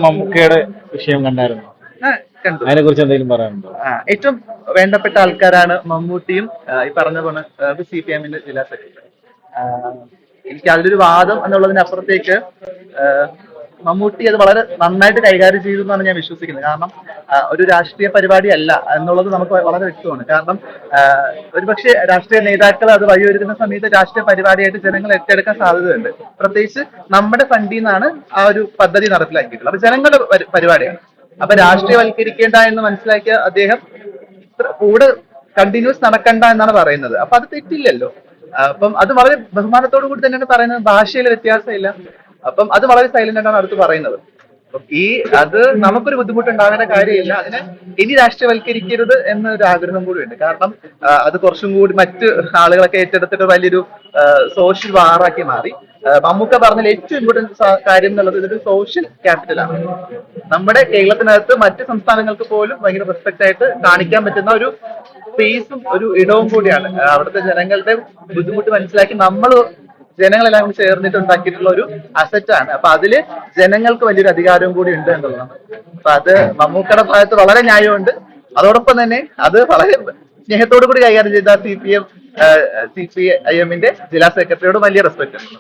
മമ്മൂക്കയുടെ വിഷയം കണ്ടായിരുന്നു. കണ്ടു. അതിനെ കുറിച്ച് എന്തെങ്കിലും പറയാനുണ്ടോ? ഏറ്റവും വേണ്ടപ്പെട്ട ആൾക്കാരാണ് മമ്മൂട്ടിയും ഈ പറഞ്ഞ പോലെ CPM-ന്റെ ജില്ലാ സെക്രട്ടറി. എനിക്ക് അതിലൊരു വാദം എന്നുള്ളതിനപ്പുറത്തേക്ക് മമ്മൂട്ടി അത് വളരെ നന്നായിട്ട് കൈകാര്യം ചെയ്തു എന്നാണ് ഞാൻ വിശ്വസിക്കുന്നത്. കാരണം ഒരു രാഷ്ട്രീയ പരിപാടി അല്ല എന്നുള്ളത് നമുക്ക് വളരെ വ്യക്തമാണ്. കാരണം ഒരുപക്ഷെ രാഷ്ട്രീയ നേതാക്കൾ അത് വഴിയൊരുക്കുന്ന സമയത്ത് രാഷ്ട്രീയ പരിപാടിയായിട്ട് ജനങ്ങൾ ഏറ്റെടുക്കാൻ സാധ്യതയുണ്ട്. പ്രത്യേകിച്ച് നമ്മുടെ ഫണ്ടിൽ നിന്നാണ് ആ ഒരു പദ്ധതി നടപ്പിലാക്കിയിട്ടുള്ളത്. അപ്പൊ ജനങ്ങളുടെ പരിപാടിയാണ്. അപ്പൊ രാഷ്ട്രീയവൽക്കരിക്കേണ്ട എന്ന് മനസ്സിലാക്കിയ അദ്ദേഹം കൂടെ കണ്ടിന്യൂസ് നടക്കണ്ട എന്നാണ് പറയുന്നത്. അപ്പൊ അത് തെറ്റില്ലല്ലോ. അപ്പം അത് വളരെ ബഹുമാനത്തോടു കൂടി തന്നെയാണ് പറയുന്നത്. ഭാഷയിൽ വ്യത്യാസമില്ല. അപ്പം അത് വളരെ സൈലന്റ് ആയിട്ടാണ് അടുത്ത് പറയുന്നത്. അപ്പം അത് നമുക്കൊരു ബുദ്ധിമുട്ടുണ്ടാകേണ്ട കാര്യമില്ല. അതിനെ ഇനി രാഷ്ട്രീയവൽക്കരിക്കരുത് എന്നൊരു ആഗ്രഹം കൂടിയുണ്ട്. കാരണം അത് കുറച്ചും കൂടി മറ്റ് ആളുകളൊക്കെ ഏറ്റെടുത്തിട്ട് വലിയൊരു സോഷ്യൽ വാറാക്കി മാറി. മമ്മൂക്ക പറഞ്ഞാൽ ഏറ്റവും ഇമ്പോർട്ടൻറ്റ് കാര്യം എന്നുള്ളത് ഇതൊരു സോഷ്യൽ ക്യാപിറ്റലാണ്. നമ്മുടെ കേരളത്തിനകത്ത് മറ്റ് സംസ്ഥാനങ്ങൾക്ക് പോലും ഭയങ്കര റെസ്പെക്ട് ആയിട്ട് കാണിക്കാൻ പറ്റുന്ന ഒരു സ്പേസും ഒരു ഇടവും കൂടിയാണ്. അവിടുത്തെ ജനങ്ങളുടെ ബുദ്ധിമുട്ട് മനസ്സിലാക്കി നമ്മൾ ജനങ്ങളെല്ലാം കൂടി ചേർന്നിട്ട് ഉണ്ടാക്കിയിട്ടുള്ള ഒരു അസറ്റാണ്. അപ്പൊ അതില് ജനങ്ങൾക്ക് വലിയൊരു അധികാരവും കൂടി ഉണ്ട് എന്നുള്ളതാണ്. അപ്പൊ അത് മമ്മൂക്കയുടെ ഭാഗത്ത് വളരെ ന്യായമുണ്ട്. അതോടൊപ്പം തന്നെ അത് വളരെ സ്നേഹത്തോടു കൂടി കൈകാര്യം ചെയ്ത CPM-ന്റെ ജില്ലാ സെക്രട്ടറിയോട് വലിയ റെസ്പെക്ട് ഉണ്ട്.